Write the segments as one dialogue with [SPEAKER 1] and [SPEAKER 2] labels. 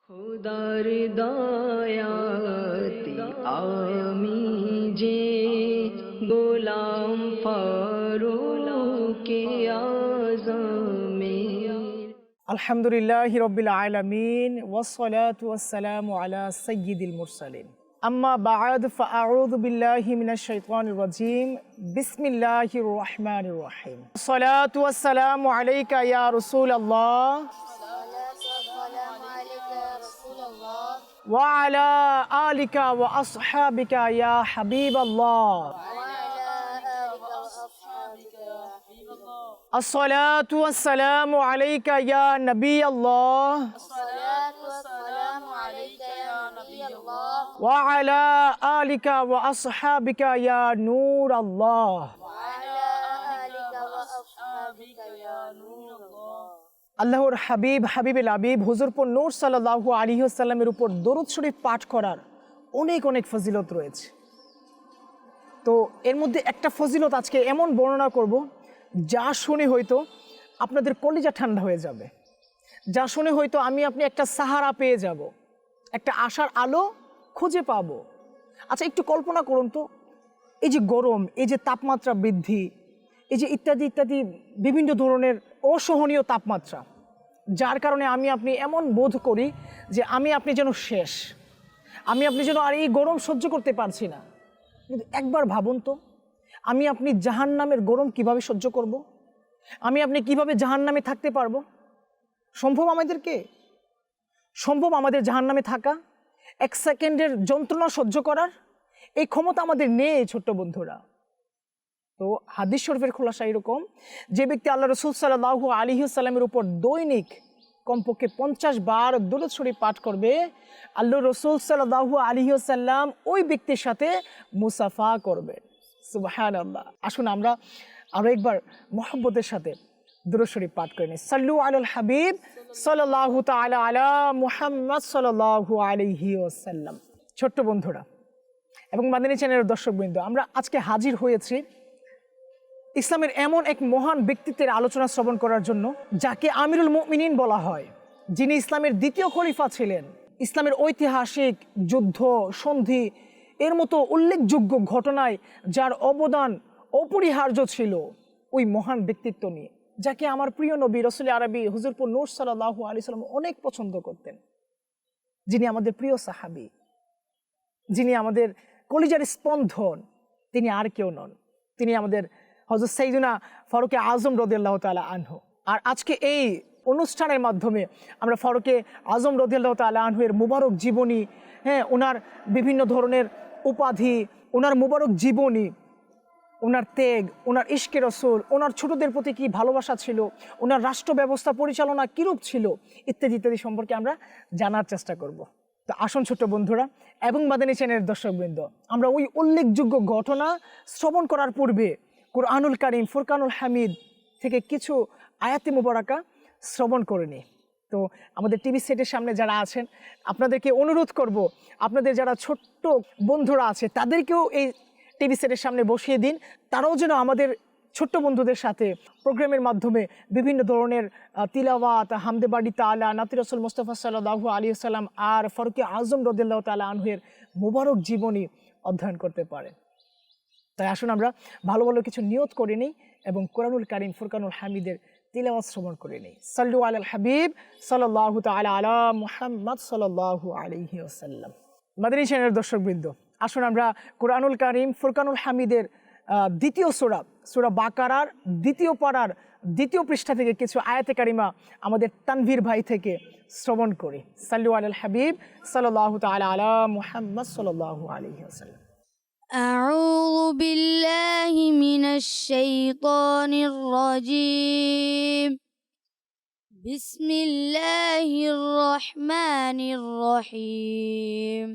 [SPEAKER 1] খুদার দয়াতে আমি যে গোলাম ফারুকে আজমের।
[SPEAKER 2] আলহামদুলিল্লাহি রাব্বিল আলামিন ওয়াসসালাতু ওয়াসসালামু আলা সাইয়্যিদিল মুরসালিন। আম্মা বা'দ ফাআউযু বিল্লাহি মিনাশ শাইতানির রাজীম। বিসমিল্লাহির রহমানির রহিম। সালাতু ওয়াসসালামু আলাইকা ইয়া রাসূলুল্লাহ ওয়া আলা আলিকা ওয়া আসহাবিকা ইয়া হাবিবাল্লাহ। الصلاة والسلام عليك يا نبي الله وعلى آلك وأصحابك يا نور الله. আল্লাহর হাবিব হাবিবুল হাবিব হুজুরপুর নূর সাল্লাল্লাহু আলাইহি ওয়াসাল্লামের উপর দরুদ শরীফ পাঠ করার অনেক অনেক ফজিলত রয়েছে। তো এর মধ্যে একটা ফজিলত আজকে এমন বর্ণনা করব যা শুনে হয়তো আপনাদের কলিজা ঠান্ডা হয়ে যাবে, যা শুনে হয়তো আমি আপনি একটা সাহারা পেয়ে যাব, একটা আশার আলো খুঁজে পাবো। আচ্ছা, একটু কল্পনা করুন তো, এই যে গরম, এই যে তাপমাত্রা বৃদ্ধি, এই যে ইত্যাদি ইত্যাদি বিভিন্ন ধরনের অসহনীয় তাপমাত্রা, যার কারণে আমি আপনি এমন বোধ করি যে আমি আপনি যেন শেষ, আমি আপনি যেন আর এই গরম সহ্য করতে পারছি না। কিন্তু একবার ভাবুন তো, আমি আপনি জাহান্নামের গরম কিভাবে সহ্য করব? আমি আপনি কিভাবে জাহান্নামে থাকতে পারবো? সম্ভব আমাদেরকে? সম্ভব আমাদের জাহান্নামে থাকা, এক সেকেন্ডের যন্ত্রণা সহ্য করার? এই ক্ষমতা আমাদের নেই ছোট্ট বন্ধুরা। তো হাদিস শরীফের খোলাসা এরকম, যে ব্যক্তি আল্লাহ রাসূল সাল্লাল্লাহু আলাইহি ওয়াসাল্লামের উপর দৈনিক কমপক্ষে 50 বার দরুদ শরীফ পাঠ করবে, আল্লাহ রাসূল সাল্লাল্লাহু আলাইহি ওয়াসাল্লাম ওই ব্যক্তির সাথে মুসাফা করবে। সুবহানাল্লাহ। আসুন আমরা আরো একবার মুহাব্বতের সাথে দরুদ শরীফ পাঠ করে নিই। সাল্লু আলাল হাবিব সাল্লাল্লাহু তাআলা আলা মুহাম্মদ সাল্লাল্লাহু আলাইহি ওয়াসাল্লাম। ছোট্ট বন্ধুরা এবং মাদানী চ্যানেলের দর্শকবৃন্দ, আমরা আজকে হাজির হয়েছি ইসলামের এমন এক মহান ব্যক্তিত্বের আলোচনা শ্রবণ করার জন্য, যাকে আমিরুল মুমিনিন বলা হয়, যিনি ইসলামের দ্বিতীয় খলিফা ছিলেন। ইসলামের ঐতিহাসিক যুদ্ধ সন্ধি এর মতো উল্লেখযোগ্য ঘটনায় যার অবদান অপরিহার্য ছিল, ওই মহান ব্যক্তিত্ব নিয়ে, যাকে আমার প্রিয় নবী রাসূল আরবি হুজুরপুর নূর সাল্লাল্লাহু আলাইহি ওয়াসাল্লাম অনেক পছন্দ করতেন, যিনি আমাদের প্রিয় সাহাবী, যিনি আমাদের কলিজার স্পন্দন, তিনি আর কেউ নন, তিনি আমাদের হযরত সাইয়্যিদুনা ফারুক আজম রাদিয়াল্লাহু তাআলা আনহু। আর আজকে এই অনুষ্ঠানের মাধ্যমে আমরা ফারুক আজম রাদিয়াল্লাহু তাআলা আনহু এর মুবারক জীবনী, ওনার বিভিন্ন ধরনের উপাধি, ওনার মুবারক জীবনী, ওনার ত্যাগ, ওনার ইশকে রাসূল, ওনার ছোটদের প্রতি কী ভালোবাসা ছিল, ওনার রাষ্ট্র ব্যবস্থা পরিচালনা কীরূপ ছিল, ইত্যাদি ইত্যাদি সম্পর্কে আমরা জানার চেষ্টা করব। তো আসুন ছোট্ট বন্ধুরা এবং মাদানী চ্যানেলের দর্শকবৃন্দ, আমরা ওই উল্লেখযোগ্য ঘটনা শ্রবণ করার পূর্বে কুরআনুল কারীম ফুরকানুল হামিদ থেকে কিছু আয়াতে মুবারাকা শ্রবণ করে নিই। তো আমাদের টিভি সেটের সামনে যারা আছেন, আপনাদেরকে অনুরোধ করব, আপনাদের যারা ছোট্ট বন্ধুরা আছে তাদেরকেও এই টিভি সেটের সামনে বসিয়ে দিন, তারাও যেন আমাদের ছোট্ট বন্ধুদের সাথে প্রোগ্রামের মাধ্যমে বিভিন্ন ধরনের তিলাওয়াত, হামদে বাড়ি তাআলা, নাতি রাসূল মুস্তাফা সাল্লাল্লাহু আলাইহি ওয়াসাল্লাম আর ফারুক আজম রাদিয়াল্লাহু তাআলা আনহুর মুবারক জীবনী অধ্যয়ন করতে পারেন। তাই আসুন আমরা ভালো ভালো কিছু নিয়ত করে নিই এবং কোরআনুল কারীম ফুরকানুল হামিদের তিলাওয়াত শ্রবণ করে নিই। সাল্লু আলাল হাবিব সাল্লাল্লাহু তাআলা আলা মুহাম্মদ সাল্লাল্লাহু আলাইহি ওয়াসাল্লাম। মাদানী চ্যানেলের দর্শকবৃন্দ, আসুন আমরা কোরআনুল কারীম ফুরকানুল হামিদের দ্বিতীয় সূরা বাকারার দ্বিতীয় পারার দ্বিতীয় পৃষ্ঠা থেকে কিছু আয়াতে কারিমা আমাদের তানভীর ভাই থেকে শ্রবণ করি। সাল্লু আলাল হাবিব সাল্লাল্লাহু তাআলা আলা মুহাম্মদ সাল্লাল্লাহু আলাইহি ওয়াসাল্লাম।
[SPEAKER 3] أعوذ بالله من الشيطان الرجيم. بسم الله الرحمن الرحيم.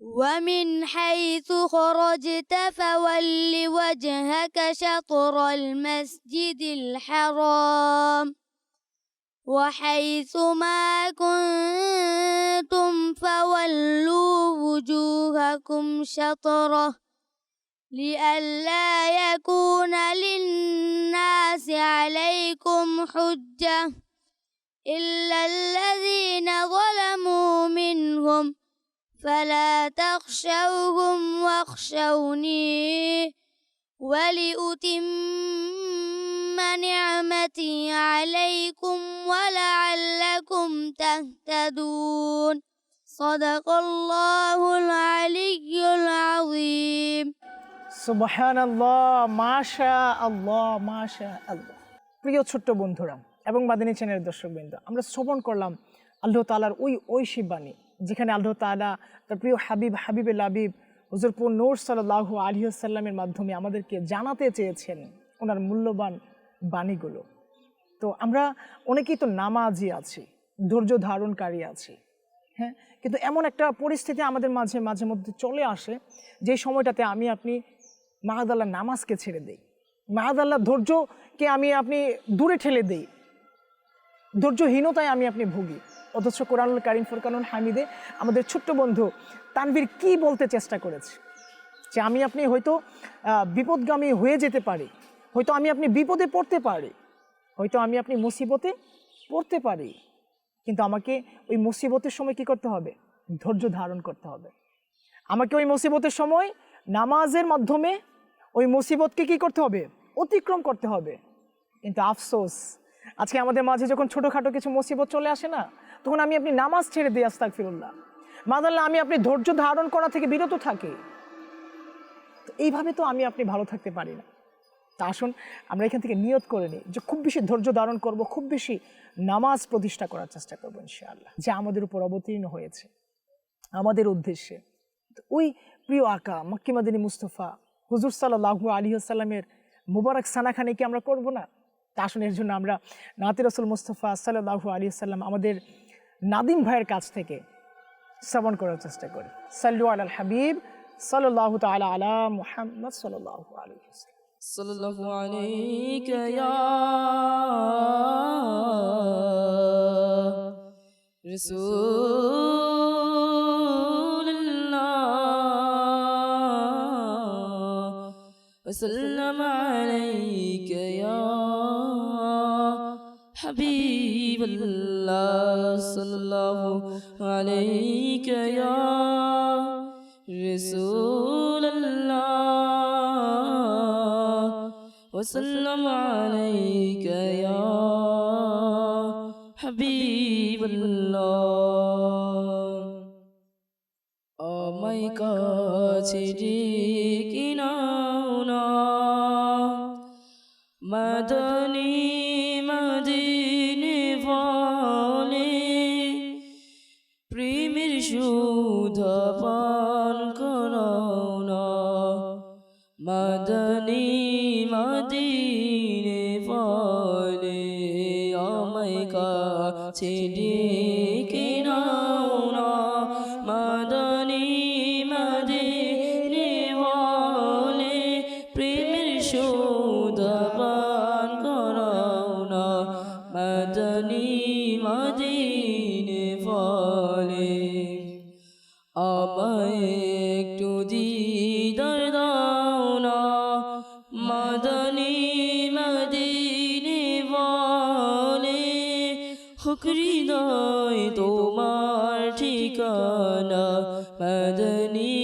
[SPEAKER 3] ومن حيث خرجت فول وجهك شطر المسجد الحرام وحيث ما كنتم فولوا وجوهكم شطره لئلا يكون للناس عليكم حجة إلا الذين فلا تخشوهم واخشوني ولأتم نعمتي عليكم ولعلكم تهتدون صدق الله العلي العظيم
[SPEAKER 2] সুবহানাল্লাহ, মাশা আল্লাহ, মাশা আল্লাহ। প্রিয় ছোট্ট বন্ধুরা এবং মাদিনী চ্যানেলের দর্শকবৃন্দ, আমরা শ্রবণ করলাম আল্লাহ তাআলার ওই ঐশী বাণী, যেখানে আল্লাহ তাআলা তার প্রিয় হাবিবে লাবিব হুজুর নূর সাল্লাল্লাহু আলাইহি ওয়াসাল্লামের মাধ্যমে আমাদেরকে জানাতে চেয়েছেন ওনার মূল্যবান বাণীগুলো। তো আমরা অনেকেই তো নামাজি আছি, ধৈর্য ধারণকারী আছি, হ্যাঁ, কিন্তু এমন একটা পরিস্থিতি আমাদের মাঝে মধ্যে চলে আসে যে সময়টাতে আমি আপনি মাহাদাল্লাহ নামাজকে ছেড়ে দেই, মাহাদাল্লাহ ধৈর্যকে আমি আপনি দূরে ঠেলে দেই, ধৈর্যহীনতায় আমি আপনি ভুগি। অথচ কোরআনুল কারীম ফুরকানুল হামিদে আমাদের ছোট্ট বন্ধু তানভীর কি বলতে চেষ্টা করেছে যে আমি আপনি হয়তো বিপদগামী হয়ে যেতে পারি, হয়তো আমি আপনি বিপদে পড়তে পারি, হয়তো আমি আপনি মুসিবতে পড়তে পারি, কিন্তু আমাকে ওই মুসিবতের সময় কি করতে হবে? ধৈর্য ধারণ করতে হবে। আমাকে ওই মুসিবতের সময় নামাজের মাধ্যমে ওই মুসিবতকে কি করতে হবে? অতিক্রম করতে হবে। কিন্তু আফসোস, আজকে আমাদের মাঝে যখন ছোটোখাটো কিছু মুসিবত চলে আসে না, তখন আমি আপনি নামাজ ছেড়ে দিই, আস্তাগফিরুল্লাহ, মাদাল্লাহ, আমি আপনি ধৈর্য ধারণ করা থেকে বিরত থাকি। তো এইভাবে তো আমি আপনি ভালো থাকতে পারি না। তা আসুন আমরা এখান থেকে নিয়ত করে নিই যে খুব বেশি ধৈর্য ধারণ করব, খুব বেশি নামাজ প্রতিষ্ঠা করার চেষ্টা করবো ইনশাআল্লাহ, যে আমাদের উপর অবতীর্ণ হয়েছে আমাদের উদ্দেশ্যে। তো ওই প্রিয় আকা মক্কি মাদিনী মুস্তফা হুজুর সাল্লাল্লাহু আলাইহি ওয়াসাল্লামের মুবারক সানাখানি কি আমরা করব না? তা আসুন এর জন্য আমরা নাতি রাসূল মুস্তফা সাল্লাল্লাহু আলাইহি ওয়াসাল্লাম আমাদের নাদিম ভাইয়ের কাছ থেকে শ্রবণ করার চেষ্টা করি। সাল্লু আলাল হাবিব সাল্লাল্লাহু তাআলা আলা মুহাম্মদ সাল্লাল্লাহু আলাইহি ওয়াসাল্লাম।
[SPEAKER 1] সাল্লাল্লাহু আলাইকা ইয়া রাসূলুল্লাহ ওয়া সাল্লাম আলাইকা ইয়া হাবিবাল্লাহ সাল্লাল্লাহু আলাইকা ইয়া রাসূলুল্লাহ وسلم عليك يا حبيب الله আমায় কাছে ডেকে নাও না মাদানী মাদিনী বলে প্রেমের সুধা পান করাও না মাদানী মাদিনে বলে আমায় কাছে ডেকে নাও না মাদানী মাদিনে বলে প্রেমের সুধা পান করাও না মাদানী মাদিনে বলে আমায় একটু দিদার দাও না মাদানী মাদিনে বলে হুক হৃদয় তোমার ঠিকানা মাদানী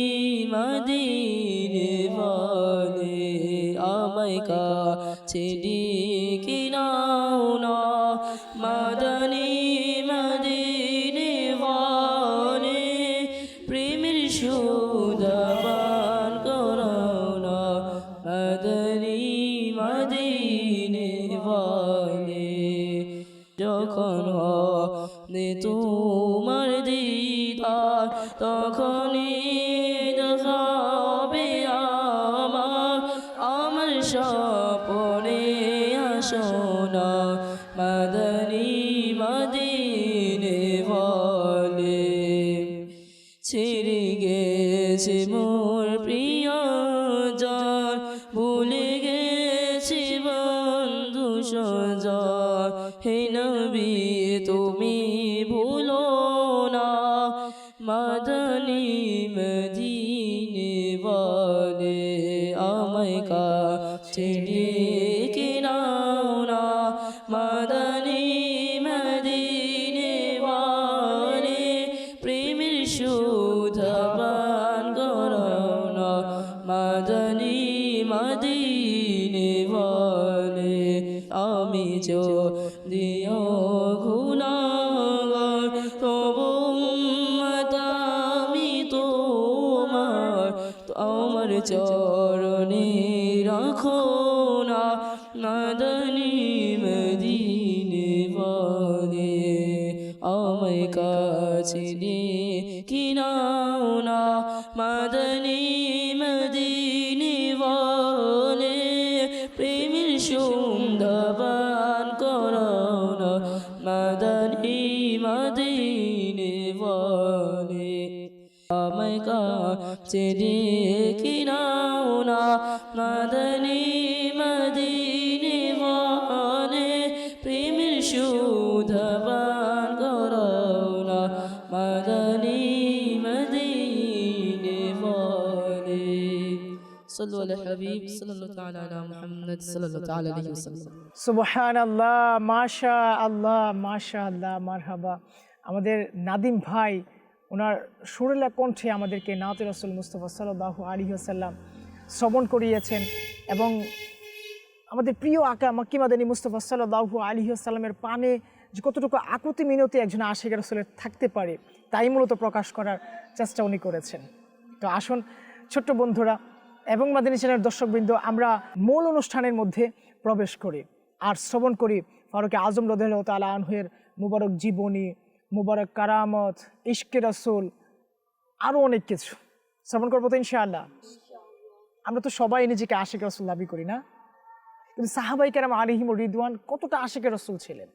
[SPEAKER 1] মাদিনে বলে আমায় কাছে ডেকে নাও না মাদানী মাদিনে বলে প্রেমের সুধা পান করাও না মাদানী মাদিনে বলে যখন হবে তোমার দিদার তখনই দেখাবে আমার স্বপ্নে আসো না মাদানী মাদিনে বলে ছেড়ে গেছে মোর প্রিয়জন ভুলে গেছি বন্ধু সজন হে নবী তুমি ভুলো না মাদানী মদিনে বলে আমায় কাছে ডেকে নাও না মাদানী মদিনে বলে প্রেমের সুধা চরণে রাখো না মাদানী মদিনে বলে আমায় কাছে ডেকে নাও না মাদানী মদিনে বলে প্রেমের সন্ধ্যা পান করাও না মাদানী মদিনে বলে আমায় কাছে ডেকে নাও না মাদানী মদিনে বলে প্রেমের সুধা পান করাও না মাদানী মদিনে বলে صلوا على الحبيب صلى الله تعالى على محمد صلى الله تعالى عليه وسلم
[SPEAKER 2] সুবহানাল্লাহ, মাশাআল্লাহ, মাশাআল্লাহ, মারহাবা। আমাদের নাদিম ভাই ওনার সুরেলা কণ্ঠে আমাদেরকে নাতে রাসূল মুস্তাফা সাল্লাল্লাহু আলাইহি ওয়াসাল্লাম শ্রবণ করিয়েছেন এবং আমাদের প্রিয় আকা মক্কি মাদানী মুস্তাফা সাল্লাল্লাহু আলাইহি ওয়াসাল্লামের পানে যে কতটুকু আকুতি মিনতি একজন আশিক রাসূলের থাকতে পারে তাই মূলত প্রকাশ করার চেষ্টা উনি করেছেন। তো আসুন ছোট্ট বন্ধুরা এবং মাদানী চ্যানেলের দর্শকবৃন্দ, আমরা মূল অনুষ্ঠানের মধ্যে প্রবেশ করি আর শ্রবণ করি ফারুক আজম রাদিয়াল্লাহু তাআলা আনহুর মুবারক জীবনী, মুবারক কারামত, ইশকে রাসূল, আরও অনেক কিছু শ্রবণ করবো তো ইনশাআল্লাহ। আমরা তো সবাই নিজেকে আশিক রাসূল দাবি করি না, কিন্তু সাহাবায়ে কেরাম আলাইহিমুর রিদওয়ান কতটা আশিক রাসূল ছিলেন,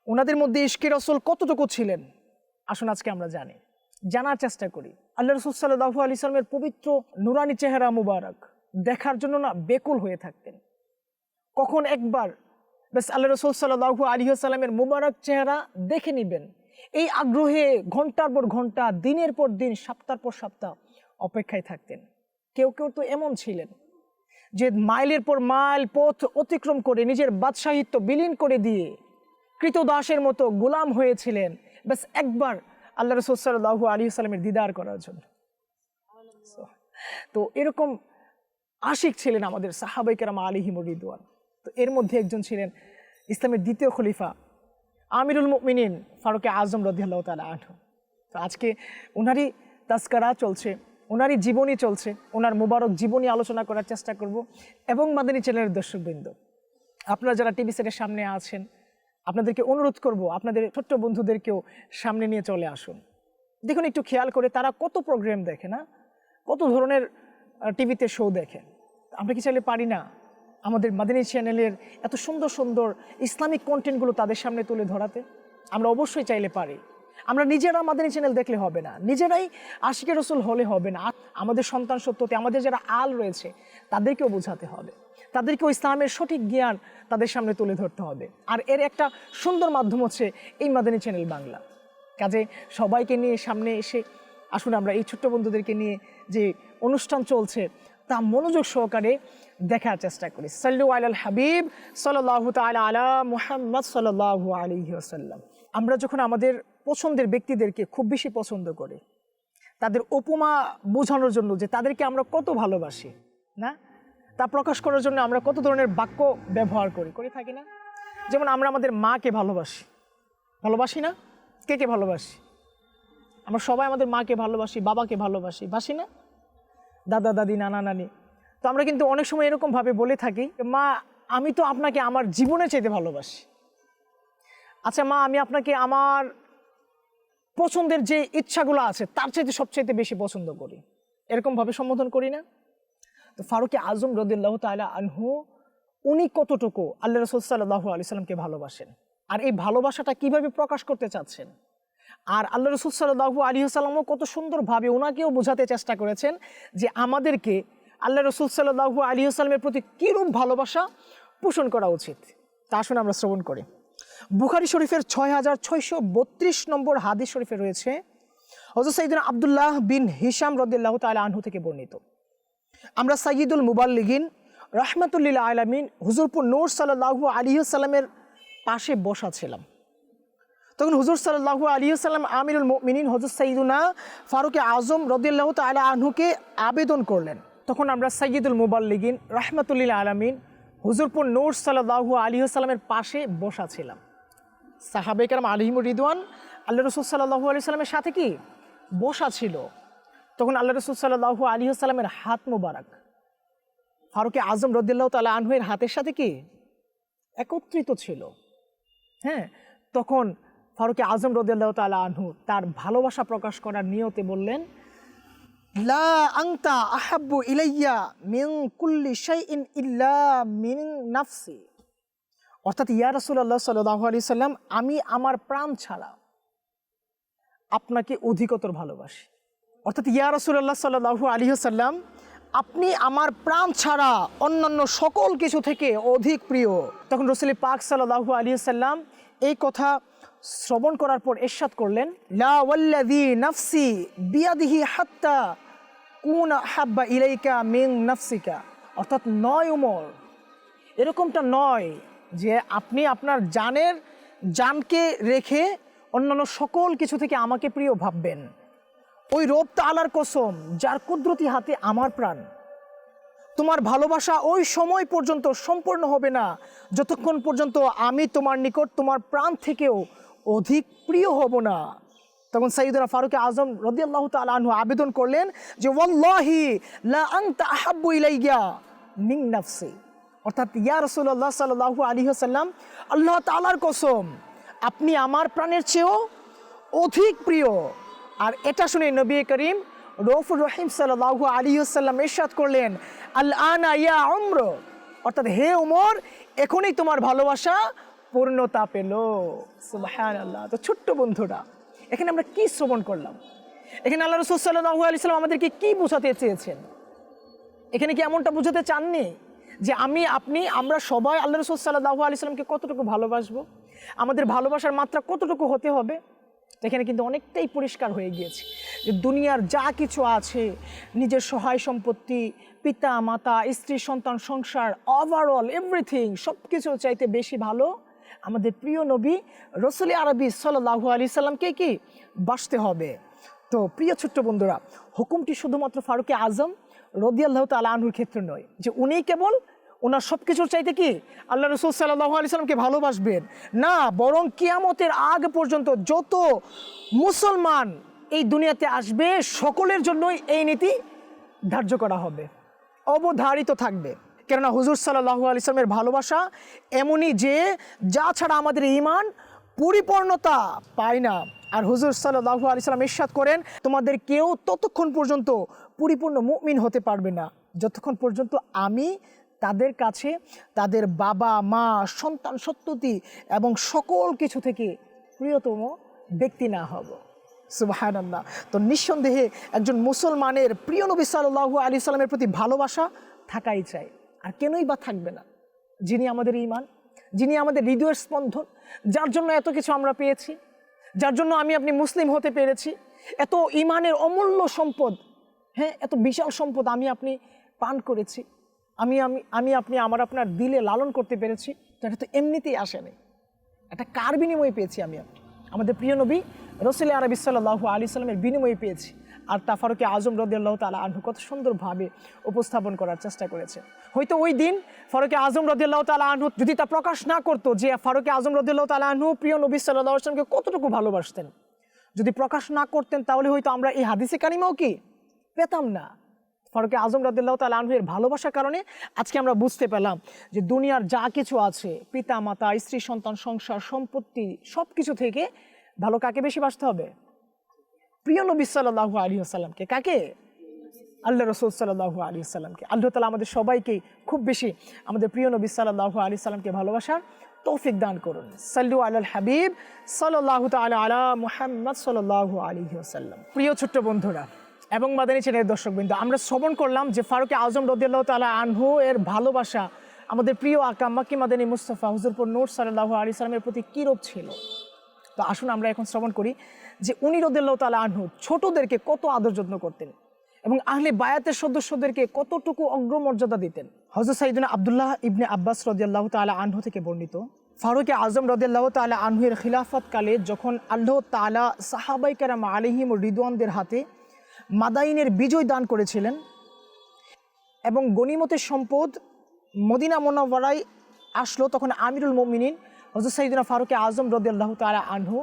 [SPEAKER 2] ওনাদের মধ্যে ইশকে রাসূল কতটুকু ছিলেন, আসুন আজকে আমরা জানার চেষ্টা করি। আল্লাহ রাসূল সাল্লাল্লাহু আলাইহি ওয়াসাল্লামের পবিত্র নুরানি চেহারা মুবারক দেখার জন্য না বেকুল হয়ে থাকতেন। কখন একবার বেশ আল্লাহ রাসূল সাল্লাল্লাহু আলাইহি ওয়াসাল্লামের মুবারক চেহারা দেখে নেবেন, এই আগ্রহে ঘন্টার পর ঘন্টা, দিনের পর দিন, সপ্তাহের পর সপ্তাহ অপেক্ষায় থাকতেন। কেউ কেউ তো এমন ছিলেন যে মাইলের পর মাইল পথ অতিক্রম করে নিজের বাদশাহিত্ব বিলীন করে দিয়ে কৃতদাসের মতো গোলাম হয়েছিলেন বেশ একবার আল্লাহ রাসূল সাল্লাল্লাহু আলাইহি ওয়াসাল্লামের দিদার করার জন্য। তো এরকম আশিক ছিলেন আমাদের সাহাবায়ে কেরাম আলাইহিমুর রিদওয়ান। তো এর মধ্যে একজন ছিলেন ইসলামের দ্বিতীয় খলিফা আমিরুল মুমিনিন ফারুক আজম রাদিয়াল্লাহু তাআলা আনহু। তো আজকে ওনারই তাজকিরা চলছে, ওনারই জীবনী চলছে, ওনার মুবারক জীবনী আলোচনা করার চেষ্টা করব। এবং মাদানী চ্যানেলের দর্শকবৃন্দ, আপনারা যারা টিভি সেটের সামনে আছেন, আপনাদেরকে অনুরোধ করব আপনাদের ছোট্ট বন্ধুদেরকেও সামনে নিয়ে চলে আসুন। দেখুন একটু খেয়াল করে তারা কত প্রোগ্রাম দেখে না, কত ধরনের টিভিতে শো দেখে। আমরা কি চাইলে পারি না আমাদের মাদানী চ্যানেলের এত সুন্দর সুন্দর ইসলামিক কন্টেন্টগুলো তাদের সামনে তুলে ধরাতে? আমরা অবশ্যই চাইলে পারি। আমরা নিজেরা মাদানী চ্যানেল দেখলে হবে না, নিজেরাই আশিকে রাসূল হলে হবে না, আমাদের সন্তান সন্ততি, আমাদের যারা আল রয়েছে তাদেরকেও বোঝাতে হবে, তাদেরকেও ইসলামের সঠিক জ্ঞান তাদের সামনে তুলে ধরতে হবে। আর এর একটা সুন্দর মাধ্যম হচ্ছে এই মাদানী চ্যানেল বাংলা। কাজে সবাইকে নিয়ে সামনে এসে আসুন আমরা এই ছোট্ট বন্ধুদেরকে নিয়ে যে অনুষ্ঠান চলছে তা মনোযোগ সহকারে দেখার চেষ্টা করি। সাল্লু আলাল হাবিব সাল্লাল্লাহু তাআলা আলা মুহাম্মদ সাল্লাল্লাহু আলাইহি ওয়াসাল্লাম। আমরা যখন আমাদের পছন্দের ব্যক্তিদেরকে খুব বেশি পছন্দ করি, তাদের উপমা বোঝানোর জন্য যে তাদেরকে আমরা কত ভালোবাসি না, তা প্রকাশ করার জন্য আমরা কত ধরনের বাক্য ব্যবহার করে থাকি না। যেমন আমরা আমাদের মাকে ভালোবাসি না? কে কে ভালোবাসি? আমরা সবাই আমাদের মাকে ভালোবাসি, বাবাকে ভালোবাসি, বাসি না? দাদা দাদি, নানা নানি। তো আমরা কিন্তু অনেক সময় এরকমভাবে বলে থাকি, মা আমি তো আপনাকে আমার জীবনের চাইতে ভালোবাসি। আচ্ছা মা, আমি আপনাকে আমার পছন্দের যে ইচ্ছাগুলো আছে তার চাইতে সবচাইতে বেশি পছন্দ করি, এরকমভাবে সম্বোধন করি না? তো ফারুক আজম রাদিয়াল্লাহু তাআলা আনহু উনি কতটুকু আল্লাহ রাসূল সাল্লাল্লাহু আলাইহি ওয়াসাল্লামকে ভালোবাসেন, আর এই ভালোবাসাটা কিভাবে প্রকাশ করতে চাচ্ছেন, আর আল্লাহ রাসূল সাল্লাল্লাহু আলাইহি ওয়াসাল্লামও কত সুন্দরভাবে ওনাকেও বোঝাতে চেষ্টা করেছেন যে আমাদেরকে আল্লাহ রাসূল সাল্লাল্লাহু আলাইহি ওয়াসাল্লামের প্রতি কীরূপ ভালোবাসা পোষণ করা উচিত। তা আসুন আমরা শ্রবণ করি। বুখারী শরীফের 6632 নম্বর হাদিস শরীফে রয়েছে হযরত সাইয়েদনা আব্দুল্লাহ বিন হিশাম রাদিয়াল্লাহু তাআলা আনহু থেকে বর্ণিত, আমরা সাইয়্যিদুল মুবাল্লিগিন রাহমাতুল লিল আলামিন হুজুরপুর নূর সাল্লাল্লাহু আলাইহি ওয়াসাল্লামের পাশে বসা ছিলাম। তখন হুজুর সাল্লাল্লাহু আলাইহি ওয়াসাল্লাম আমিরুল মুমিনিন হযরত সাইয়্যিদুনা ফারুক আজম রাদিয়াল্লাহু তাআলা আনহুকে আবেদন করলেন। তখন আমরা সাইয়্যিদুল মুবাল্লিগিন রাহমাতুল লিল আলামিন হুজুরপুর নূর সাল্লাল্লাহু আলাইহি ওয়াসাল্লামের পাশে বসা ছিলাম। সাহাবায়ে কেরাম আলাইহিমুর রিদওয়ান আল্লাহ রাসূল সাল্লাল্লাহু আলাইহি ওয়াসাল্লামের সাথে কি বসা ছিল। তখন আল্লাহ রাসূল সাল্লাল্লাহু আলাইহি ওয়াসাল্লামের হাত মোবারক ফারুক আজম রাদিয়াল্লাহু তাআলা আনহু এর হাতের সাথে কি একত্রিত ছিল। হ্যাঁ, তখন ফারুক আজম রাদিয়াল্লাহু তাআলা আনহু তার ভালোবাসা প্রকাশ করার নিয়তে বললেন, লা আনতা আহাব্বু ইলাইয়া মিন কুল্লি শাইইন ইল্লা মিন নাফসি। অর্থাৎ ইয়া রাসূলুল্লাহ সাল্লাল্লাহু আলাইহি সাল্লাম, আমি আমার প্রাণ ছাড়া আপনাকে অধিকতর ভালোবাসি। অর্থাৎ ইয়া রাসূলুল্লাহ সাল্লাল্লাহু আলাইহি সাল্লাম, আপনি আমার প্রাণ ছাড়া অন্যান্য সকল কিছু থেকে অধিক প্রিয়। তখন রাসূল পাক সাল্লাল্লাহু আলাইহি সাল্লাম এই কথা শ্রবণ করার পর ইরশাদ করলেন, লা ওয়াল্লাযী নাফসি বিয়াদিহি হাত্তা কুনা হাব্বা ইলাইকা মিন নাফসিকা। অর্থাৎ নয় ওমর, এরকমটা নয় যে আপনি আপনার জানকে রেখে অন্যান্য সকল কিছু থেকে আমাকে প্রিয় ভাববেন। ওই রব তাআলার কসম, যার কুদরতি হাতে আমার প্রাণ, তোমার ভালোবাসা ওই সময় পর্যন্ত সম্পূর্ণ হবে না যতক্ষণ পর্যন্ত আমি তোমার নিকট তোমার প্রাণ থেকেও অধিক প্রিয় হব না। তখন সাইয়্যিদুনা ফারুক আজম রাদিয়াল্লাহু তাআলা আনহু আবেদন করলেন যে ওয়াল্লাহি লা আনতা আহাব্বু ইলাইয়া মিন নাফসি। অর্থাৎ ইয়া রাসূলুল্লাহ সাল্লাল্লাহু আলাইহি ওয়াসাল্লাম, আল্লাহ তাআলার কসম, আপনি আমার প্রাণের চেয়েও অধিক প্রিয়। আর এটা শুনে নবী করিম রউফুর রহিম সাল্লাল্লাহু আলাইহি ওয়াসাল্লাম ইরশাদ করলেন, আল আনা ইয়া উমর। অর্থাৎ হে উমর, এখনই তোমার ভালোবাসা পূর্ণতা পেল। সুবহানাল্লাহ। তো ছোট্ট বন্ধুরা, এখানে আমরা কি শ্রবণ করলাম? এখানে আল্লাহ রাসূল সাল্লাল্লাহু আলাইহি ওয়াসাল্লাম আমাদেরকে কি বোঝাতে চেয়েছেন? এখানে কি এমনটা বোঝাতে চাননি যে আমরা সবাই আল্লাহ রাসূল সাল্লাল্লাহু আলাইহি ওয়াসাল্লামকে কতটুকু ভালোবাসবো, আমাদের ভালোবাসার মাত্রা কতটুকু হতে হবে? এখানে কিন্তু অনেকটাই পরিষ্কার হয়ে গিয়েছে যে দুনিয়ার যা কিছু আছে, নিজের সহায় সম্পত্তি, পিতা মাতা, স্ত্রী সন্তান, সংসার, ওভারঅল এভরিথিং, সব কিছু চাইতে বেশি ভালো আমাদের প্রিয় নবী রাসূল আরবি সাল্লাল্লাহু আলাইহি সাল্লামকে কি বাসতে হবে। তো প্রিয় ছোট্ট বন্ধুরা, হুকুমটি শুধুমাত্র ফারুক আজম রাদিয়াল্লাহু তাআলা আনহুর ক্ষেত্রে নয় যে উনি কেবল ওনার সব কিছুর চাইতে কি আল্লাহ রাসূল সাল্লাল্লাহু আলাইহি সাল্লামকে ভালোবাসবেন না, বরং কিয়ামতের আগ পর্যন্ত যত মুসলমান এই দুনিয়াতে আসবে সকলের জন্যই এই নীতি ধার্য করা হবে, অবধারিত থাকবে। কেননা হুজুর সাল্লাল্লাহু আলাইহি সাল্লামের ভালোবাসা এমনই যে যা ছাড়া আমাদের ঈমান পরিপূর্ণতা পায় না। আর হুজুর সাল্লাল্লাহু আলাইহি সাল্লাম ইরশাদ করেন, তোমাদের কেউ ততক্ষণ পর্যন্ত পরিপূর্ণ মুমিন হতে পারবে না যতক্ষণ পর্যন্ত আমি তাদের কাছে তাদের বাবা মা সন্তান সন্ততি এবং সকল কিছু থেকে প্রিয়তম ব্যক্তি না হব। সুবহানাল্লাহ। তো নিঃসন্দেহে একজন মুসলমানের প্রিয় নবী সাল্লাল্লাহু আলাইহি সাল্লামের প্রতি ভালোবাসা থাকাই চাই। আর কেনই বা থাকবে না? যিনি আমাদের ঈমান, যিনি আমাদের হৃদয়ের স্পন্দন, যার জন্য এত কিছু আমরা পেয়েছি, যার জন্য আপনি মুসলিম হতে পেরেছি, এত ঈমানের অমূল্য সম্পদ, হ্যাঁ, এত বিশাল সম্পদ আপনি পান করেছি, আপনি আপনার দিলে লালন করতে পেরেছি। তো এটা তো এমনিতেই আসেনি, এটা কার বিনিময়ে পেয়েছি? আপনি আমাদের প্রিয় নবী রাসূল আরবি সাল্লাল্লাহু আলাইহি সাল্লামের বিনিময়ে পেয়েছি। আর তা ফারুক আজম রাদিয়াল্লাহু তাআলা আনহু কত সুন্দরভাবে উপস্থাপন করার চেষ্টা করেছে। হয়তো ওই দিন ফারুক আজম রাদিয়াল্লাহু তাআলা আনহু যদি তা প্রকাশ না করতো যে ফারুক আজম রাদিয়াল্লাহু তাআলা আনহু প্রিয় নবী সাল্লাল্লাহু আলাইহি সাল্লামকে কতটুকু ভালোবাসতেন, যদি প্রকাশ না করতেন তাহলে হয়তো আমরা এই হাদিসে কারিমাও কি পেতাম না। ফারুক আজম রাদিয়াল্লাহু তাআলা আনহু এর ভালোবাসার কারণে আজকে আমরা বুঝতে পেলাম যে দুনিয়ার যা কিছু আছে, পিতা মাতা, স্ত্রী সন্তান, সংসার, সম্পত্তি, সব কিছু থেকে ভালো কাকে বেশি বাসতে হবে? প্রিয় নবী সাল্লাল্লাহু আলাইহি ওয়াসাল্লামকে। কাকে? আল্লাহ রাসূল সাল্লাল্লাহু আলাইহি ওয়াসাল্লামকে। আল্লাহ তাআলা আমাদের সবাইকে খুব বেশি আমাদের প্রিয় নবী সাল্লাল্লাহু আলাইহি ওয়াসাল্লামকে ভালোবাসার তৌফিক দান করুন। সাল্লু আলাল হাবিব সাল্লাল্লাহু তাআলা আলা মুহাম্মদ সাল্লাল্লাহু আলাইহি ওয়াসাল্লাম। প্রিয় ছোট্ট বন্ধুরা এবং মাদানী চ্যানেলের দর্শকবৃন্দ, আমরা শ্রবণ করলাম যে ফারুক আজম রাদিয়াল্লাহু তাআলা আনহু এর ভালোবাসা আমাদের প্রিয় আকা মক্কি মাদানী মুস্তাফা হুজুরপুর নূর সাল্লাল্লাহু আলাইহি ওয়াসাল্লামের প্রতি কী রূপ ছিল। তো আসুন আমরা এখন শ্রবণ করি যে উনি রাদিয়াল্লাহু তাআলা আনহু ছোটদেরকে কত আদর যত্ন করতেন এবং আহলে বায়াতের সদস্যদেরকে কতটুকু অগ্রমর্যাদা দিতেন। হযরত সাইয়্যিদুনা আব্দুল্লাহ ইবনে আব্বাস রাদিয়াল্লাহু তাআলা আনহু থেকে বর্ণিত, ফারুক আজম রাদিয়াল্লাহু তাআলা আনহু এর খিলাফত কালে যখন আল্লাহ তাআলা সাহাবায়ে কেরাম আলাইহিমুর রিদওয়ানদের হাতে মাদাইনের বিজয় দান করেছিলেন এবং গনিমতের সম্পদ মদিনা মুনাওয়ারায় আসলো, তখন আমিরুল মুমিনিন হযরত সাইয়্যিদুনা ফারুক আজম রাদিয়াল্লাহু তাআলা আনহু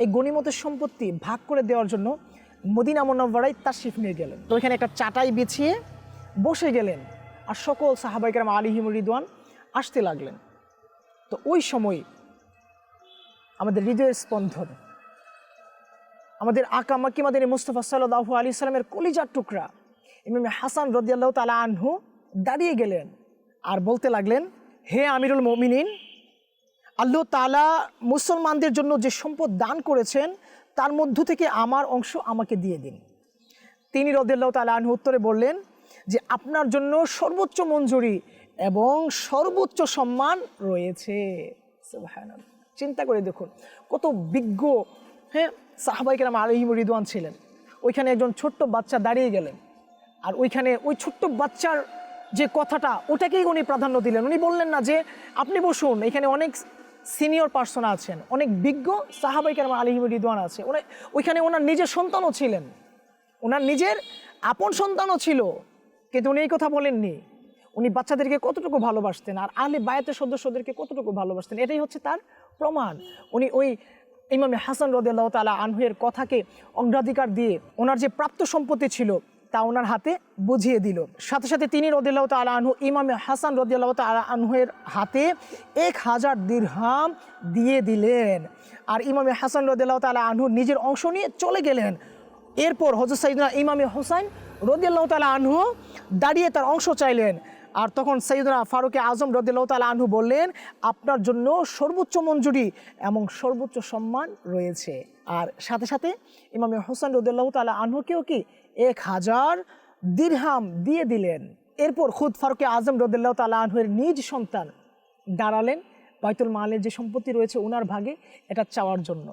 [SPEAKER 2] এই গনিমতের সম্পত্তি ভাগ করে দেওয়ার জন্য মদিনা মুনাওয়ারায় তাশরিফ নিয়ে গেলেন। তো ওইখানে একটা চাটাই বিছিয়ে বসে গেলেন, আর সকল সাহাবায়ে কেরাম আলাইহিমুর রিদওয়ান আসতে লাগলেন। তো ওই সময় আমাদের হৃদয়ের স্পন্দন, আমাদের আকা মাক্কি মাদানী মুস্তাফা সাল্লাল্লাহু আলাইহি সাল্লামের কলিজার টুকরা ইমাম হাসান রাদিয়াল্লাহু তাআলা আনহু দাঁড়িয়ে গেলেন আর বলতে লাগলেন, হে আমিরুল মুমিনিন, আল্লাহ তাআলা মুসলমানদের জন্য যে সম্পদ দান করেছেন তার মধ্য থেকে আমার অংশ আমাকে দিয়ে দিন। তিনি রাদিয়াল্লাহু তাআলা আনহু উত্তরে বললেন যে আপনার জন্য সর্বোচ্চ মঞ্জুরি এবং সর্বোচ্চ সম্মান রয়েছে। সুবহানাল্লাহ, চিন্তা করে দেখুন কত বিজ্ঞ সাহাবায়ে কেরাম আলাইহিমুর রিদওয়ান ছিলেন। ওইখানে একজন ছোট্ট বাচ্চা দাঁড়িয়ে গেলেন, আর ওইখানে ওই ছোট্ট বাচ্চার যে কথাটা ওটাকেই উনি প্রাধান্য দিলেন। উনি বললেন না যে আপনি বসুন, এখানে অনেক সিনিয়র পার্সন আছেন, অনেক বিজ্ঞ সাহাবায়ে কেরাম আলাইহিমুর রিদওয়ান আছে। ওইখানে ওনার নিজের সন্তানও ছিলেন, ওনার নিজের আপন সন্তানও ছিল, কিন্তু উনি এই কথা বলেননি। উনি বাচ্চাদেরকে কতটুকু ভালোবাসতেন আর আহলে বায়াতের সদস্যদেরকে কতটুকু ভালোবাসতেন, এটাই হচ্ছে তার প্রমাণ। উনি ওই ইমাম হাসান রাদিয়াল্লাহু তাআলা আনহুয়ের কথাকে অগ্রাধিকার দিয়ে ওনার যে প্রাপ্ত সম্পত্তি ছিল তা ওনার হাতে বুঝিয়ে দিল। সাথে সাথে তিনি রাদিয়াল্লাহু তাআলা আনহু ইমাম হাসান রাদিয়াল্লাহু তাআলা আনহুয়ের হাতে 1000 দিরহাম দিয়ে দিলেন। আর ইমাম হাসান রাদিয়াল্লাহু তাআলা আনহু নিজের অংশ নিয়ে চলে গেলেন। এরপর হযরত সাইয়েদনা ইমাম হুসাইন রাদিয়াল্লাহু তাআলা আনহু দাঁড়িয়ে তার অংশ চাইলেন। আর তখন সাইয়েদনা ফারুক আজম রাদিয়াল্লাহু তাআলা আনহু বললেন, আপনার জন্য সর্বোচ্চ মঞ্জুরি এবং সর্বোচ্চ সম্মান রয়েছে। আর সাথে সাথে ইমাম হুসাইন রাদিয়াল্লাহু তাআলা আনহুকেও কি 1000 দিরহাম দিয়ে দিলেন। এরপর খুদ ফারুক আজম রাদিয়াল্লাহু তাআলা আনহুর নিজ সন্তান দাঁড়ালেন বাইতুল মালের যে সম্পত্তি রয়েছে ওনার ভাগে এটা চাওয়ার জন্য।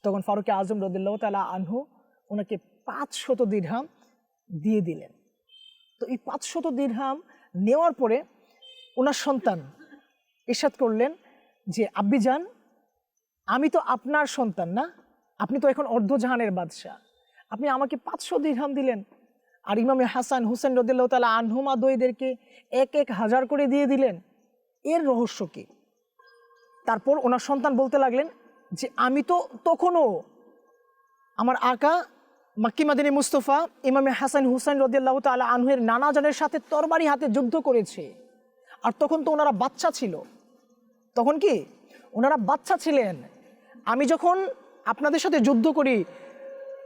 [SPEAKER 2] তখন ফারুক আজম রাদিয়াল্লাহু তাআলা আনহু ওনাকে 500 দিরহাম দিয়ে দিলেন। তো এই 500 দিরহাম নেওয়ার পরে ওনার সন্তান ইরশাদ করলেন যে আব্বিজান, আমি তো আপনার সন্তান না, আপনি তো এখন অর্ধজাহানের বাদশাহ, আপনি আমাকে 500 দিরহাম দিলেন আর ইমাম হাসান হুসেন রাদিয়াল্লাহু তাআলা আনহুমা দুইদেরকে 1000 করে দিয়ে দিলেন, এর রহস্য কি? তারপর ওনার সন্তান বলতে লাগলেন যে আমি তো তখনও আমার আকা মাক্কি মাদানী মুস্তাফা ইমাম হাসান হুসাইন রাদিয়াল্লাহু তাআলা আনহুর নানা জানের সাথে তরবারি হাতে যুদ্ধ করেছে, আর তখন তো ওনারা বাচ্চা ছিল। তখন কি ওনারা বাচ্চা ছিলেন। আমি যখন আপনাদের সাথে যুদ্ধ করি,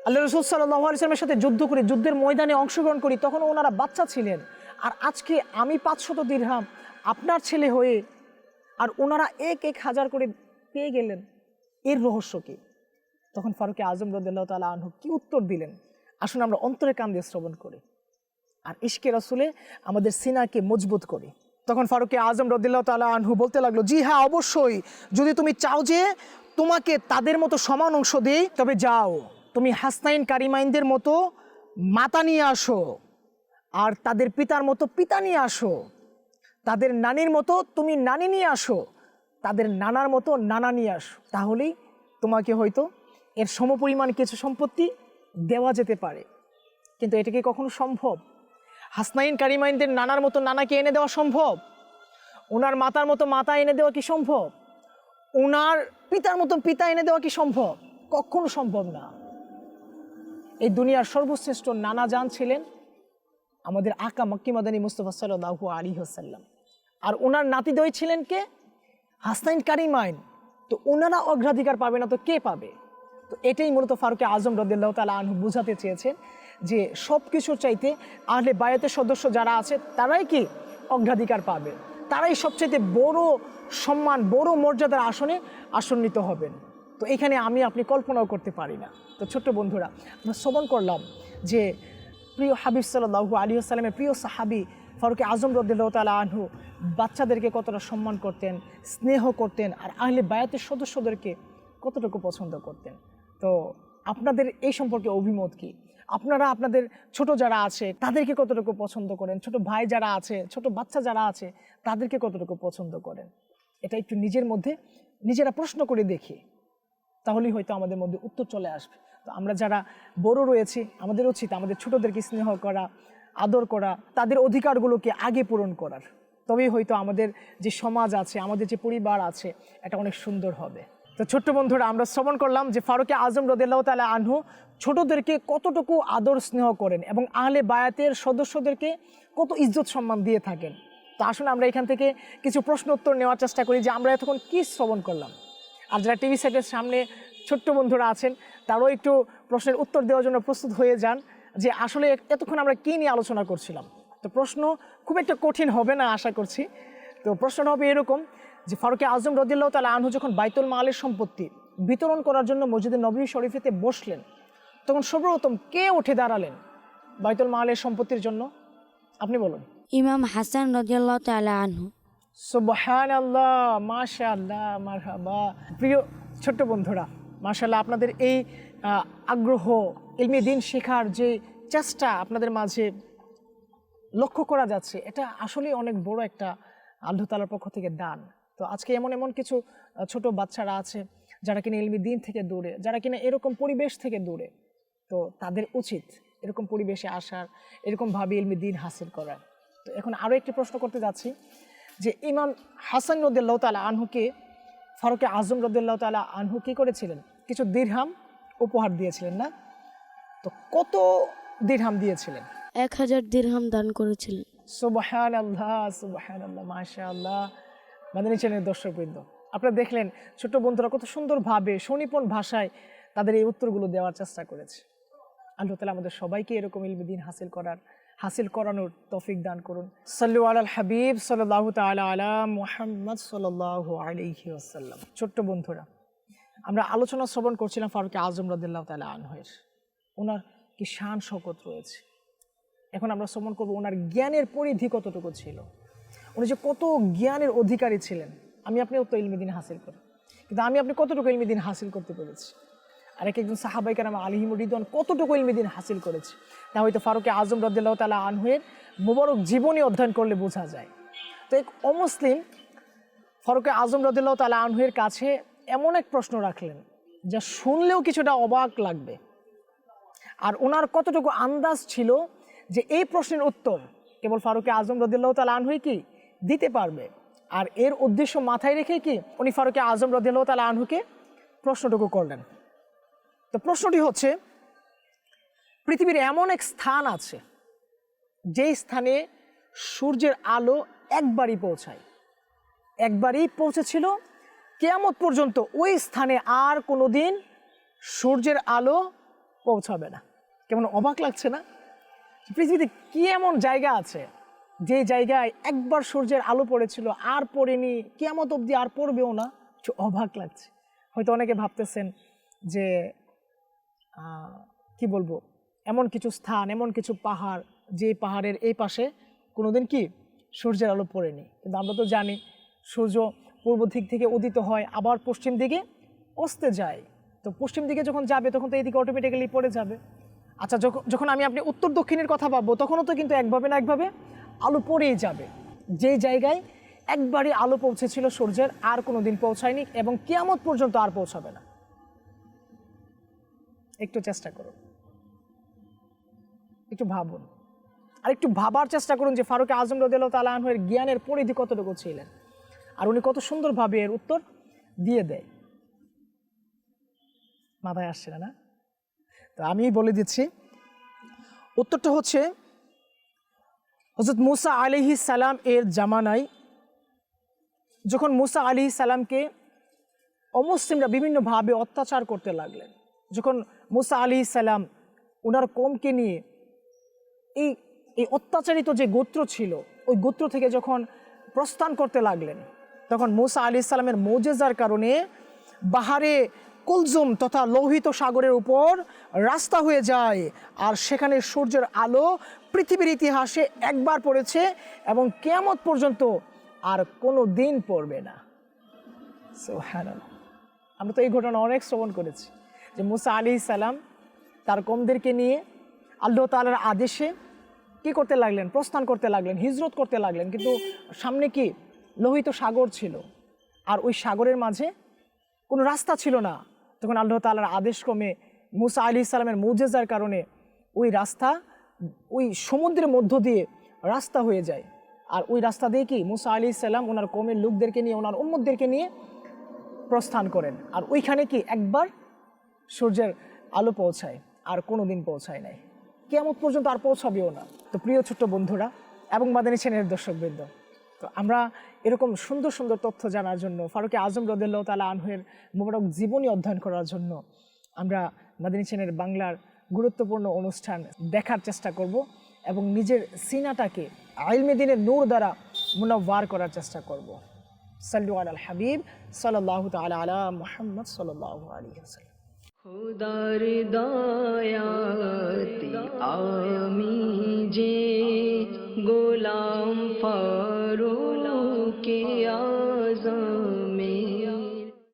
[SPEAKER 2] আল্লাহ রাসূল সাল্লাল্লাহু আলাইহি ওয়াসাল্লামের সাথে যুদ্ধ করি, যুদ্ধের ময়দানে অংশগ্রহণ করি, তখন ওনারা বাচ্চা ছিলেন। আর আজকে আমি 500 দিরহাম আপনার ছেলে হয়ে আর ওনারা 1000 করে পেয়ে গেলেন, এর রহস্য কি? তখন ফারুক আজম রাদিয়াল্লাহু তাআলা আনহু কি উত্তর দিলেন, আসুন আমরা অন্তরে কান দিয়ে শ্রবণ করি আর ইশকে রাসূলে আমাদের সিনাকে মজবুত করি। তখন ফারুক আজম রাদিয়াল্লাহু তাআলা আনহু বলতে লাগলো, জি হ্যাঁ অবশ্যই, যদি তুমি চাও যে তোমাকে তাদের মতো সমান অংশ দেই, তবে যাও তুমি হাসনাইন কারিমাইনদের মতো মাতা নিয়ে আসো, আর তাদের পিতার মতো পিতা নিয়ে আসো, তাদের নানির মতো তুমি নানি নিয়ে আসো, তাদের নানার মতো নানা নিয়ে আসো, তাহলেই তোমাকে হয়তো এর সমপরিমাণ কিছু সম্পত্তি দেওয়া যেতে পারে। কিন্তু এটা কি কখনো সম্ভব? হাসনাইন কারিমাইনদের নানার মতো নানাকে এনে দেওয়া সম্ভব? ওনার মাতার মতো মাতা এনে দেওয়া কি সম্ভব? ওনার পিতার মতো পিতা এনে দেওয়া কি সম্ভব? কখনো সম্ভব না। এই দুনিয়ার সর্বশ্রেষ্ঠ নানা জান ছিলেন আমাদের আকা মাক্কি মাদানী মুস্তাফা সাল্লাল্লাহু আলাইহি ওয়াসাল্লাম, আর ওনার নাতিদ্বয় ছিলেন কে? হাসনাইন কারিমাইন। তো ওনারা অগ্রাধিকার পাবে না তো কে পাবে? তো এটাই মূলত ফারুক আজম রাদিয়াল্লাহু তাআলা আনহু বোঝাতে চেয়েছেন যে সব কিছুর চাইতে আহলে বায়াতের সদস্য যারা আছে তারাই কি অগ্রাধিকার পাবে, তারাই সবচাইতে বড় সম্মান, বড় মর্যাদার আসনে আসন্নিত হবেন। তো এখানে আমি আপনি কল্পনাও করতে পারি না। তো ছোট্ট বন্ধুরা, আমরা শ্রবণ করলাম যে প্রিয় হাবিব সাল্লাল্লাহু আলাইহি ওয়াসাল্লামের প্রিয় সাহাবী ফারুক আজম রাদিয়াল্লাহু তাআলা আনহু বাচ্চাদেরকে কতটা সম্মান করতেন, স্নেহ করতেন, আর আহলে বায়াতের সদস্যদেরকে কতটুকু পছন্দ করতেন। তো আপনাদের এই সম্পর্কে অভিমত কি? আপনারা আপনাদের ছোট যারা আছে তাদেরকে কতটুকু পছন্দ করেন? ছোট ভাই যারা আছে, ছোট বাচ্চা যারা আছে তাদেরকে কতটুকু পছন্দ করেন? এটা একটু নিজের মধ্যে নিজেরা প্রশ্ন করে দেখি, তাহলেই হয়তো আমাদের মধ্যে উত্তর চলে আসবে। তো আমরা যারা বড় রয়েছি আমাদের উচিত আমাদের ছোটদেরকে স্নেহ করা, আদর করা, তাদের অধিকারগুলোকে আগে পূরণ করার। তবেই হয়তো আমাদের যে সমাজ আছে, আমাদের যে পরিবার আছে, এটা অনেক সুন্দর হবে। তো ছোট্ট বন্ধুরা, আমরা শ্রবণ করলাম যে ফারুক আজম রাদিয়াল্লাহু তাআলা আনহু ছোটদেরকে কতটুকু আদর স্নেহ করেন এবং আহলে বায়াতের সদস্যদেরকে কত ইজ্জত সম্মান দিয়ে থাকেন। তো আসলে আমরা এখান থেকে কিছু প্রশ্ন উত্তর নেওয়ার চেষ্টা করি যে আমরা এতক্ষণ কী শ্রবণ করলাম। আর যারা টিভি সেটের সামনে ছোট্ট বন্ধুরা আছেন তারাও একটু প্রশ্নের উত্তর দেওয়ার জন্য প্রস্তুত হয়ে যান যে আসলে এতক্ষণ আমরা কী নিয়ে আলোচনা করছিলাম। তো প্রশ্ন খুব একটা কঠিন হবে না আশা করছি। তো প্রশ্নটা হবে এরকম যে ফারুকে আজম রাদিয়াল্লাহু তাআলা আনহু যখন বাইতুল মালের সম্পত্তি বিতরণ করার জন্য মসজিদে নববী শরীফেতে বসলেন, তখন সর্বপ্রথম কে উঠে দাঁড়ালেন বাইতুল মালের সম্পত্তির জন্য? আপনি বলুন।
[SPEAKER 3] ইমাম হাসান রাদিয়াল্লাহু তাআলা আনহু।
[SPEAKER 2] সুবহানাল্লাহ, মাশাআল্লাহ, মারহাবা। প্রিয় ছোট্ট বন্ধুরা, মাশাআল্লাহ, আপনাদের এই আগ্রহ, ইলমি দিন শেখার যে চেষ্টা আপনাদের মাঝে লক্ষ্য করা যাচ্ছে, এটা আসলে অনেক বড় একটা আল্লাহ তাআলার পক্ষ থেকে দান। তো আজকে এমন কিছু ছোট বাচ্চারা আছে যারা কিনা ইলমি দিন থেকে দূরে, যারা কিনা এরকম পরিবেশ থেকে দূরে। তো তাদের উচিত এরকম পরিবেশে আসার, এরকমভাবে ইলমি দিন হাসিল করার। তো এখন আরও একটি প্রশ্ন করতে যাচ্ছি যে ইমাম হাসান রাদিয়াল্লাহু তাআলা আনহুকে ফারুকে আজম রাদিয়াল্লাহু তাআলা আনহু কী করেছিলেন? কিছু দিরহাম উপহার দিয়েছিলেন না? তো কত দিরহাম দিয়েছিলেন?
[SPEAKER 3] 1000 দিরহাম দান করেছিলেন।
[SPEAKER 2] সুবহানাল্লাহ, সুবহানাল্লাহ, মাশাআল্লাহ। মাদানী চ্যানেলের দর্শকবৃন্দ, আপনারা দেখলেন ছোট্ট বন্ধুরা কত সুন্দরভাবে সুনিপুণ ভাষায় তাদের এই উত্তরগুলো দেওয়ার চেষ্টা করেছে। আল্লাহ তাআলা আমাদের সবাইকে এরকম ইলমি দিন হাসিল করানোর তৌফিক দান করুন। সাল্লু আলাল হাবিব সাল্লাল্লাহু তাআলা আলা মুহাম্মদ সাল্লাল্লাহু আলাইহি ওয়াসাল্লাম। ছোট্ট বন্ধুরা, আমরা আলোচনা শ্রবণ করছিলাম ফারুকে আজম রাদিয়াল্লাহু তাআলা আনহুর, ওনার কি শান শওকত রয়েছে। এখন আমরা শ্রবণ করব ওনার জ্ঞানের পরিধি কতটুকু ছিল, উনি যে কত জ্ঞানের অধিকারী ছিলেন। আমি আপনিও তো ইলমি দিন হাসিল করি, কিন্তু আমি আপনি কতটুকু ইলমি দিন হাসিল করতে পেরেছি, আর একজন সাহাবায়ে কেরাম আলাইহিমুর রিদওয়ান কতটুকু ইলমি দিন হাসিল করেছে, তা হয়তো ফারুকে আজম রাদিয়াল্লাহু তাআলা আনহুর মুবারক জীবনী অধ্যয়ন করলে বোঝা যায়। তো এক অমুসলিম ফারুকে আজম রাদিয়াল্লাহু তাআলা আনহুর কাছে এমন এক প্রশ্ন রাখলেন যা শুনলেও কিছুটা অবাক লাগবে। আর ওনার কতটুকু আন্দাজ ছিল যে এই প্রশ্নের উত্তর কেবল ফারুকে আজম রাদিয়াল্লাহু তাআলা আনহুই কি দিতে পারবে। আর এর উদ্দেশ্য মাথায় রেখে কি উনি ফারুকে আজম রাদিয়াল্লাহু তাআলা আনহুকে প্রশ্নটুকু করলেন। তো প্রশ্নটি হচ্ছে, পৃথিবীর এমন এক স্থান আছে যেই স্থানে সূর্যের আলো একবারই পৌঁছেছিল, কিয়ামত পর্যন্ত ওই স্থানে আর কোনো দিন সূর্যের আলো পৌঁছাবে না। কেমন অবাক লাগছে না? পৃথিবীতে কি এমন জায়গা আছে যে জায়গায় একবার সূর্যের আলো পড়েছিল আর পড়েনি, কিয়ামত অবধি আর পড়বেও না? অবাক লাগছে। হয়তো অনেকে ভাবতেছেন যে কি বলবো, এমন কিছু স্থান, এমন কিছু পাহাড় যে পাহাড়ের এই পাশে কোনোদিন কি সূর্যের আলো পড়েনি। কিন্তু আমরা তো জানি সূর্য পূর্ব দিক থেকে উদিত হয়, আবার পশ্চিম দিকে অস্তে যায়। তো পশ্চিম দিকে যখন যাবে তখন তো এইদিকে অটোমেটিক্যালি পড়ে যাবে। আচ্ছা, যখন আমি আপনি উত্তর দক্ষিণের কথা ভাববো তখনও তো কিন্তু একভাবে না একভাবে আলো পড়েই যাবে। যে জায়গায় একবারই আলো পৌঁছেছিল সূর্যের, আর কোনো দিন পৌঁছায়নি এবং কিয়ামত পর্যন্ত আর পৌঁছাবে না। একটু চেষ্টা করুন, একটু ভাবুন, আর একটু ভাবার চেষ্টা করুন যে ফারুকে আজম রাদিয়াল্লাহু তাআলা আনহুর জ্ঞানের পরিধি কতটুকু ছিলেন, আর উনি কত সুন্দরভাবে এর উত্তর দিয়ে দেয়। মাথায় আসছে না? তো আমি বলে দিচ্ছি, উত্তরটা হচ্ছে হযরত মুসা আলাইহিস সালাম এর জামানায় যখন মুসা আলাইহিস সালামকে অমুসলিমরা বিভিন্নভাবে অত্যাচার করতে লাগলেন, যখন মুসা আলাইহিস সালাম ওনার কওমকে নিয়ে এই অত্যাচারিত যে গোত্র ছিল ওই গোত্র থেকে যখন প্রস্থান করতে লাগলেন, তখন মুসা আলাইহিস সালামের মুজিজার কারণে বাহারে কুলজুম তথা লোহিত সাগরের উপর রাস্তা হয়ে যায়, আর সেখানে সূর্যের আলো পৃথিবীর ইতিহাসে একবার পড়েছে এবং কিয়ামত পর্যন্ত আর কোনো দিন পড়বে না। সুবহানাল্লাহ। আমরা তো এই ঘটনা অনেক শ্রবণ করেছি যে মুসা আলাইহিস সালাম তার কওমদেরকে নিয়ে আল্লাহ তাআলার আদেশে কি করতে লাগলেন? প্রস্থান করতে লাগলেন, হিজরত করতে লাগলেন, কিন্তু সামনে কি লোহিত সাগর ছিল, আর ওই সাগরের মাঝে কোনো রাস্তা ছিল না। তখন আল্লাহ তাআলার আদেশক্রমে মুসা আলাইহিস সালামের মুজিজার কারণে ওই রাস্তা ওই সমুদ্রের মধ্য দিয়ে রাস্তা হয়ে যায়, আর ওই রাস্তা দিয়ে কি মুসা আলাইহিস সালাম ওনার কওমের লোকদেরকে নিয়ে, ওনার উম্মতদেরকে নিয়ে প্রস্থান করেন, আর ওইখানে কি একবার সূর্যের আলো পৌঁছায়। আর কোনোদিন পৌঁছায় নাই, কিয়ামত পর্যন্ত আর পৌঁছাবেও না। তো প্রিয় ছোট্ট বন্ধুরা এবং মাদানী চ্যানেলের দর্শকবৃন্দ, তো আমরা এরকম সুন্দর সুন্দর তথ্য জানার জন্য, ফারুকে আজম রাদিয়াল্লাহু তাআলা আনহুর মোবারক জীবনী অধ্যয়ন করার জন্য আমরা মাদানী চ্যানেল বাংলার গুরুত্বপূর্ণ অনুষ্ঠান দেখার চেষ্টা করব এবং নিজের সিনাটাকে ইলমে দ্বীনের নূর দ্বারা মুনাওয়ার করার চেষ্টা করব। সাল্লু আলাল হাবিব সাল্লাল্লাহু তাআলা আলা মুহাম্মদ সাল্লাল্লাহু আলাইহি ওয়াসাল্লাম।
[SPEAKER 4] খুদার দয়াতে আমি যে গোলাম ফারুক